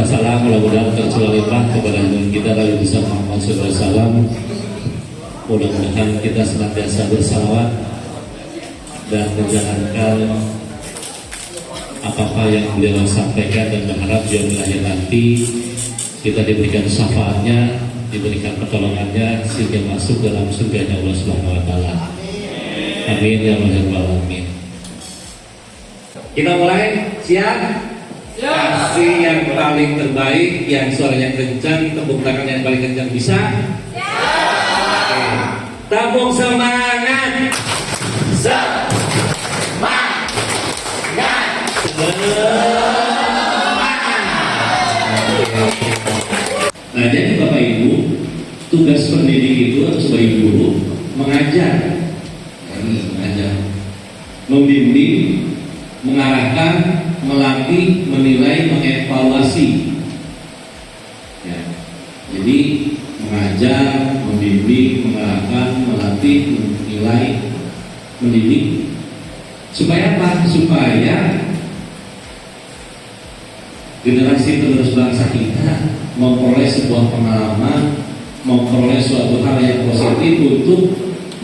Salam mudah-mudahan tercurahlah kepada kita Nabi besar Muhammad SAW. Mudah-mudahan kita senantiasa bersalawat dan menjalankan apa-apa yang beliau sampaikan, dan berharap di akhir nanti kita diberikan syafaatnya, diberikan pertolongannya sehingga masuk dalam surganya Allah Subhanahu Wa Taala. Amin ya rabbal alamin. Kita mulai, siap? Kasih yang paling terbaik, yang suaranya kencang, tepuk tangan yang paling kencang, bisa? Oke. Tabung semangat. Semangat. Nah, jadi Bapak Ibu, tugas pendidik itu atau sebagai guru mengajar, membimbing, mengarahkan, melatih, menilai, mengevaluasi. Ya. Jadi mengajar, membimbing, mengarahkan, melatih, menilai, mendidik. Supaya apa? Supaya generasi penerus bangsa kita memperoleh sebuah pengalaman, memperoleh suatu hal yang positif untuk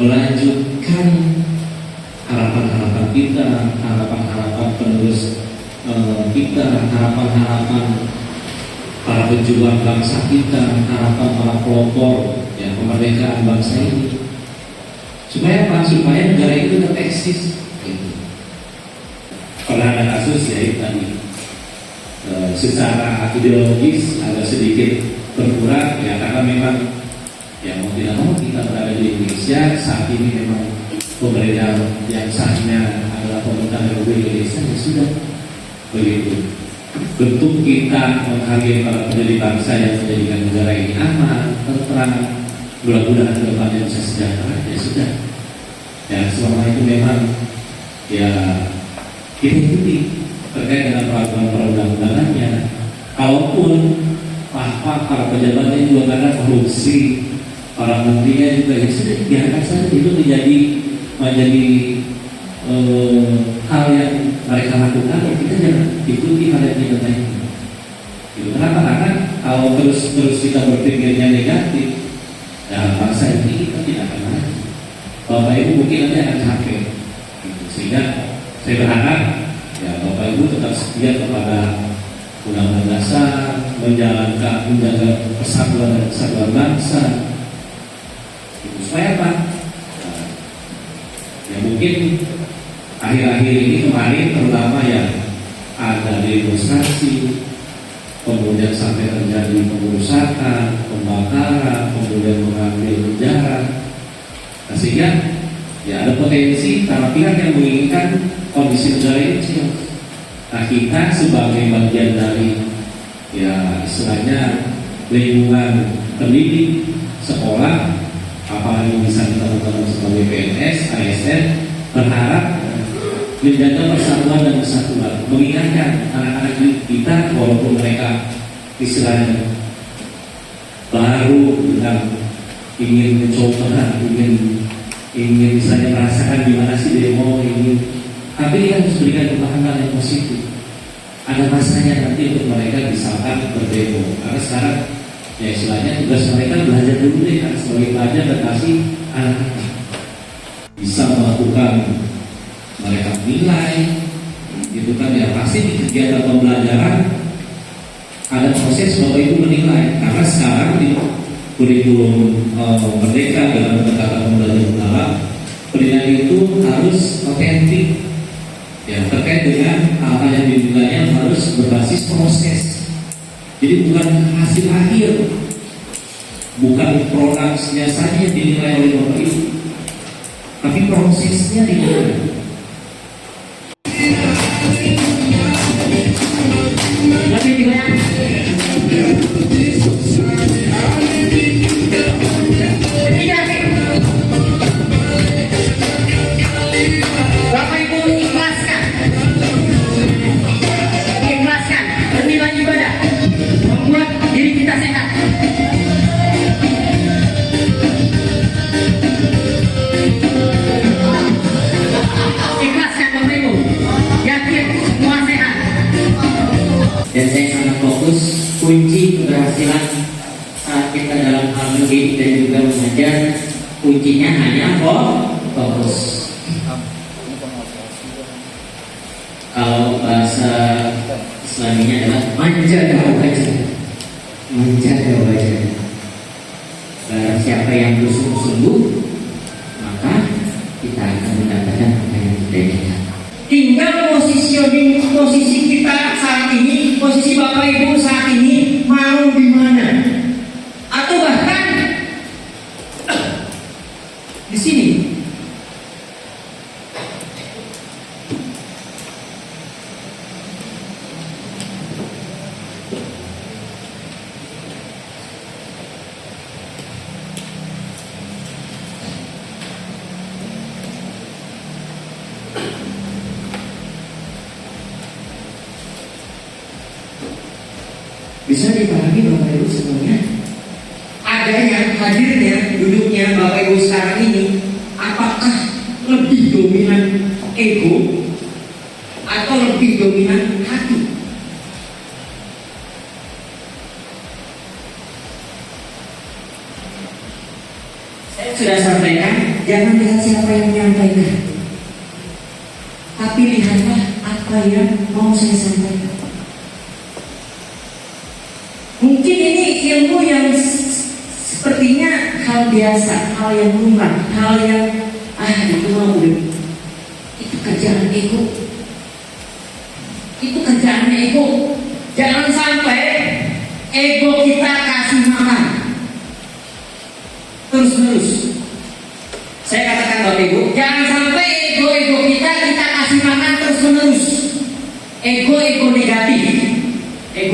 melanjutkan harapan-harapan kita, harapan-harapan penerus kita, harapan-harapan para pejuang bangsa kita, harapan para pelopor ya kemerdekaan bangsa ini. Supaya apa? Supaya negara itu tetap eksis. Gitu. Pernah ada kasus ya tadi secara ideologis agak sedikit berkurang ya, karena memang ya mau tidak mau kita berada di Indonesia saat ini, memang pemerintah yang sahnya adalah pemerintah Republik Indonesia, ya sudah begitu. Bentuk kita menghargai para pendiri bangsa yang menjadikan negara ini aman, tentram, mudah-mudahan kedepannya bisa sejahtera, ya sudah. Ya selama itu memang ya kita ikuti terkait dengan peraturan perundang-undangannya. Kalaupun para pejabatnya juga karena korupsi, para menterinya juga, ya sudah biarkan saja itu menjadi hal yang mereka lakukan, ya kita jangan ikuti hal yang tidak baik. Kenapa? Karena kalau terus kita berpikirnya negatif, dalam bangsa ini kita tidak akan maju. Bapak Ibu mungkin nanti akan capek. Sehingga saya berharap ya Bapak Ibu tetap setia kepada Undang-Undang Dasar, menjaga persatuan dan kesatuan bangsa. Supaya apa? Ya mungkin akhir-akhir ini kemarin terutama yang ada demonstrasi, kemudian sampai terjadi pengerusakan, pembakaran, kemudian mengambil penjara. Nah, sehingga ya ada potensi para pihak yang menginginkan kondisi negara ini kecil. Nah, kita sebagai bagian dari ya istilahnya lingkungan pendidik, sekolah, apalagi bisa kita lakukan sebagai PNS, ASN, berharap menjaga persatuan dan kesatuan, mengingatkan anak-anak kita walaupun mereka istilahnya baru ingin mencoba, ingin misalnya merasakan gimana sih demo ini, tapi kita harus berikan pemahaman yang positif. Ada masanya nanti untuk mereka misalkan berdemo, karena sekarang ya istilahnya tugas mereka belajar dulu deh, kan sebagai pelajar dan kasih anak-anak bisa melakukan mereka nilai, gitu kan ya. Pasti di kegiatan pembelajaran ada proses Bapak Ibu menilai, karena sekarang di kurikulum merdeka dalam pendekatan pembelajaran mendalam, penilaian itu harus otentik ya, terkait dengan hal yang dinilainya harus berbasis proses. Jadi bukan hasil akhir, bukan produknya saja yang dinilai oleh Bapak Ibu, tapi prosesnya di mana? Lebih gimana? Bapak Ibu ikhlaskan bernilai ibadah, membuat diri kita sehat. Ikhlaskan Bapak Ibu, yakin semua sehat. Dan saya sangat fokus, kunci keberhasilan saat kita dalam hal mendidik dan juga mengajar, kuncinya hanya fokus. Kalau bahasa Islaminya adalah menjaga wajah. Barang siapa yang bersungguh-sungguh, maka kita akan mendapatkan apa yang kita inginkan. Tinggal posisi kita saat ini, posisi Bapak Ibu saat ini mau di mana? Atau bahkan di sini. Bisa dipahami Bapak Ibu semuanya? Adanya, hadirnya, duduknya Bapak Ibu sekarang ini, apakah lebih dominan ego atau lebih dominan hati? Saya sudah sampaikan, jangan lihat siapa yang menyampaikan, tapi lihatlah apa yang mau saya sampaikan. Mungkin ini ilmu yang sepertinya hal biasa, hal yang lumrah, hal yang itu mau itu kerjaan ego, itu kerjaan ego. Jangan sampai ego kita kasih makan terus-menerus. Saya katakan Bapak Ibu, jangan sampai ego kita kasih makan terus-menerus. Ego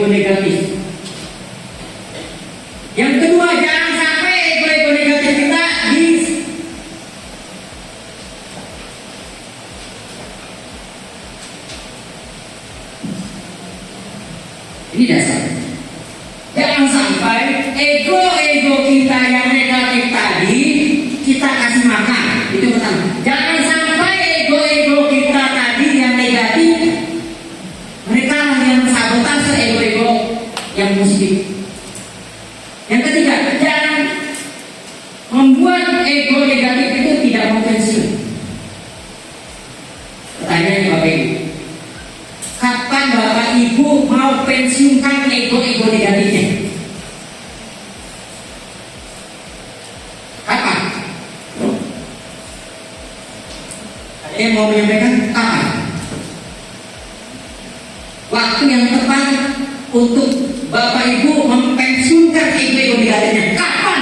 negatif. Yang kedua, jangan sampai ego negatif kita ini dasar. Jangan sampai ego kita yang negatif tadi kita kasih makan. Itu pertama. Jangan sampai ego kita tadi yang negatif mereka yang sabotase ego yang positif. Yang ketiga, jangan membuat ego negatif itu tidak mau pensiun. Pertanyaannya Bapak Ibu, kapan Bapak Ibu mau pensiunkan ego negatifnya? Kapan? Ada yang mau menyampaikan kapan? Waktu yang tepat untuk Bapak Ibu mempensiunkan ego negatifnya kapan?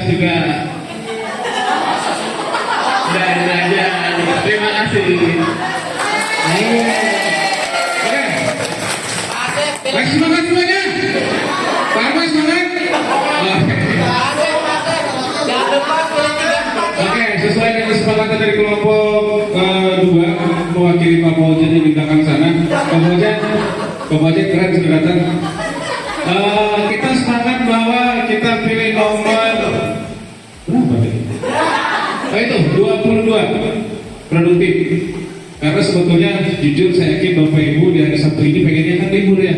Juga dan aja. Terima kasih. Oke. Baik, semangat semuanya. Pak semangat. Oke, sesuai dengan kesepakatan dari kelompok 2 mewakili Pak Fauzan di belakang sana. Pak Fauzan keren sudah datang. Kita sepakat bahwa kita pilih nomor 22 produktif. Karena sebetulnya jujur saya yakin Bapak Ibu di hari Sabtu ini pengennya kan libur ya.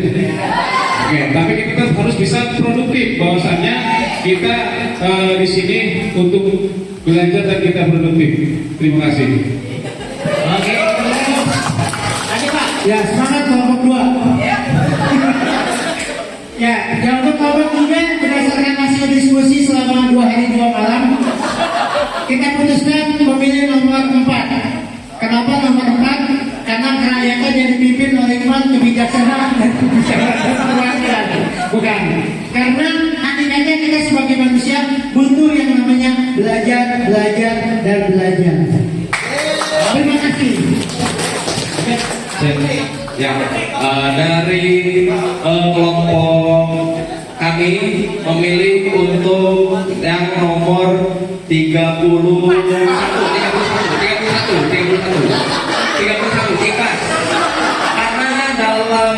Oke, tapi kita kan harus bisa produktif. Bahwasannya kita di sini untuk belajar dan kita produktif. Terima kasih. Oke. Lanjut Pak. Ya, semangat kelompok 2. Ya, dan untuk kelompok 3 berdasarkan hasil diskusi selama 2 hari 2 malam, kita putuskan memilih nomor 4. Kenapa nomor 4? Karena kerakyatan yang dipimpin oleh iman kebijaksanaan dan perwakilan. Bukan. Karena hakikatnya kita sebagai manusia butuh yang namanya belajar, dan belajar. Terima kasih. Ya, dari kelompok kami memilih untuk yang nomor 31 ikhlas. Karena dalam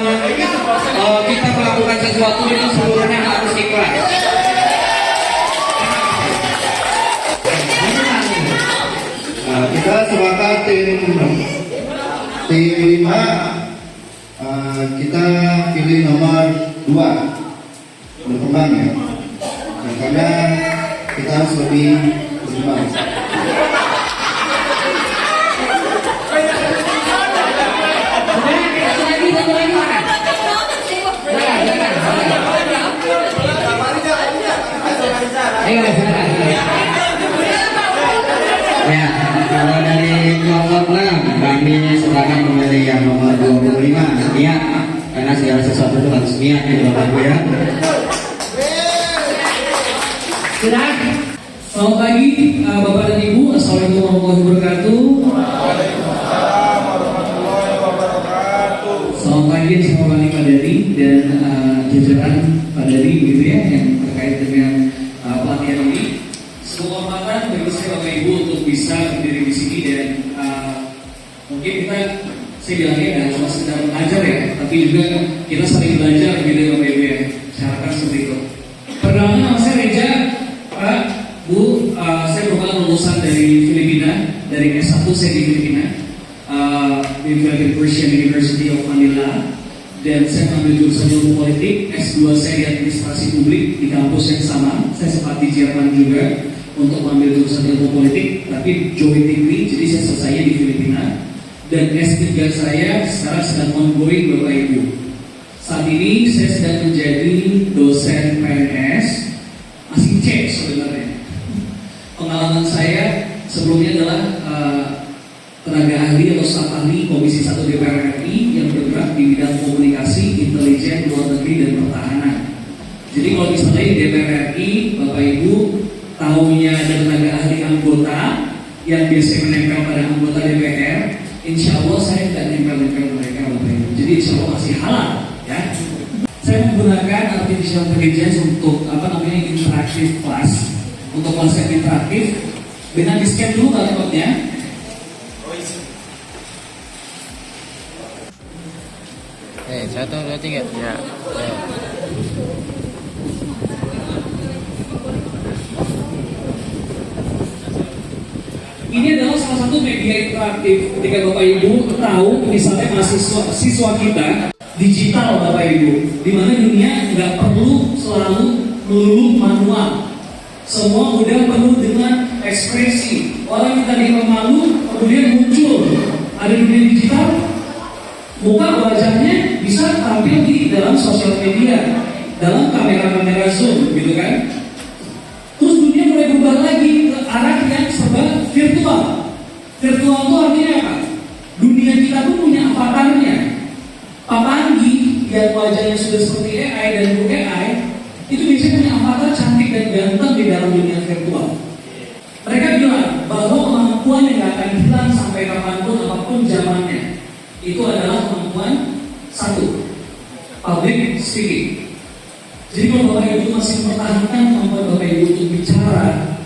kita melakukan sesuatu itu seluruhnya harus ikhlas. Kita sepakat tim 5 kita pilih nomor 2 berkembang ya. Dan karena kita harus lebih berkembang. Ya, kalau dari kelompok 6 kami sepakat memilih yang nomor 25 niat, karena segala sesuatu itu harus niat ya Bapak Ibu ya. Sudah. Selamat pagi Bapak dan Ibu. Assalamualaikum warahmatullahi wabarakatuh. Selamat pagi sama Pak Dari dan jajaran Pak Dari gitu ya, yang terkait dengan pelatihan ini. Semoga kehormatan bagi saya Bapak Ibu untuk bisa berdiri di sini dan mungkin saya bilangnya nggak cuma sekedar belajar ya, tapi juga kita saling belajar gitu ya Bapak Ibu ya. Saya harapkan seperti itu. Perkenalkan nama saya Reja, Pak, Bu. Saya merupakan lulusan dari Filipina, dari S1 saya di Filipina, di Philippine Christian University of Manila, dan saya mengambil jurusan ilmu politik. S2 saya di administrasi publik di kampus yang sama. Saya sempat di Jerman juga untuk mengambil jurusan ilmu politik, tapi joint degree, jadi saya selesainya di Filipina. Dan S3 saya sekarang sedang ongoing Bapak Ibu. Saat ini saya sedang menjadi dosen PNS, masih cek sebenarnya. Pengalaman saya sebelumnya adalah tenaga ahli atau staf ahli Komisi 1 DPR RI yang bergerak di bidang komunikasi, intelijen, luar negeri, dan pertahanan. Jadi kalau misalnya di DPR RI, Bapak Ibu tahunya ada tenaga ahli anggota yang biasanya menempel pada anggota DPR, insya Allah saya tidak nempel-nempel mereka Bapak Ibu. Jadi insya Allah masih halal ya. Saya menggunakan artificial intelligence untuk interaktif class, untuk kelas yang interaktif. Dengan di scan dulu laptopnya. Satu, dua, tiga. Ya. Ini adalah salah satu media interaktif ketika Bapak Ibu tahu misalnya siswa kita digital Bapak Ibu, di mana dunia nggak perlu selalu melulu manual, semua udah penuh dengan ekspresi. Orang yang tadi pemalu kemudian muncul ada dunia digital, muka wajahnya bisa tampil di dalam sosial media, dalam kamera-kamera Zoom gitu kan. Terus dunia mulai berubah lagi ke arah yang serba virtual. Virtual itu artinya apa? Dunia kita pun punya avatarnya. Pak Panggi yang wajahnya sudah seperti AI dan Bu AI itu biasanya punya avatar cantik dan ganteng di dalam dunia virtual. Mereka bilang bahwa kemampuan yang gak akan hilang sampai kapanpun apapun zamannya itu adalah kemampuan satu, public speaking. Jadi kalau Bapak Ibu masih mempertahankan kemampuan Bapak Ibu untuk bicara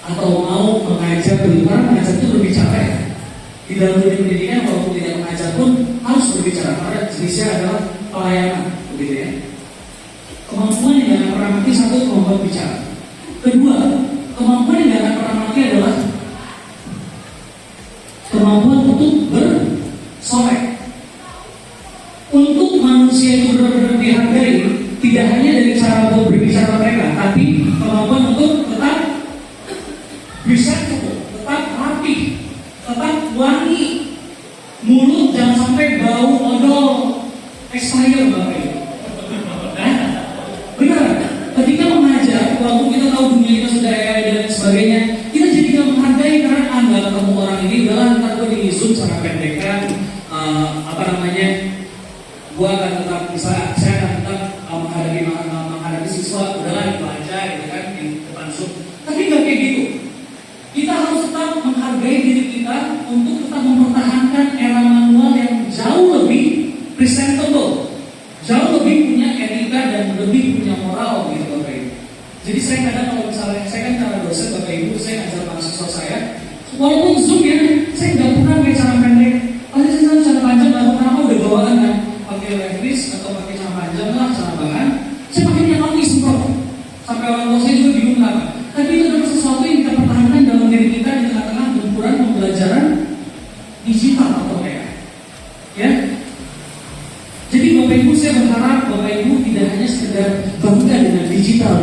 atau mau mengajar, benar mengajar itu berbicara ya. Di dalam dunia pendidikan walaupun tidak mengajar pun harus berbicara karena jenisnya adalah pelayanan, begitu ya. Kemampuan yang akan pernah mati satu, kemampuan bicara. Kedua, kemampuan yang akan pernah mati adalah untuk bersolek. Untuk manusia itu benar-benar dihargai, tidak hanya dari cara berbicara mereka, tapi kemampuan untuk tetap presentable, tetap rapi, tetap wangi. Mulut jangan sampai bau odol expired Bapak Ibu. Benar, ketika mengajar, walaupun kita tahu dunia kita sudah AI dan sebagainya, kita jadi tidak menghargai karena Anda ketemu orang ini, udahlah ntar gue di Zoom cara pendekan, gue akan tetap bisa, saya akan tetap menghadapi siswa, udahlah itu aja gitu kan di depan Zoom. Tapi nggak kayak gitu. Kita harus tetap menghargai diri kita untuk tetap mempertahankan era manual yang jauh lebih presentable, jauh lebih punya etika dan lebih punya moral gitu Bapak Ibu. Jadi saya kadang kalau misalnya saya kan cara dosen Bapak Ibu, saya ngajar mahasiswa saya, walaupun Zoom ya, saya nggak pernah pakai cara pendek. Pasti saya selalu cara panjang, nggak pernah udah bawaan kan, pakai levis atau pakai cara panjang lah, cara bahan. Saya pakai yang kami semprot. Sampai orang tua saya juga bingung kenapa. Tapi itu adalah sesuatu yang kita pertahankan dalam diri kita di tengah-tengah gempuran pembelajaran digital atau AI. Ya. Jadi Bapak Ibu, saya berharap Bapak Ibu tidak hanya sekedar bangga dengan digital.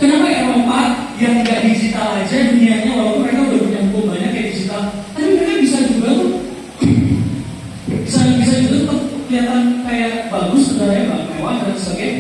Kenapa Eropa yang nggak digital aja dunianya, walaupun mereka udah punya buku banyak kayak digital, tapi mereka bisa juga tuh bisa juga tuh kelihatan kayak bagus, negaranya mewah dan sebagainya.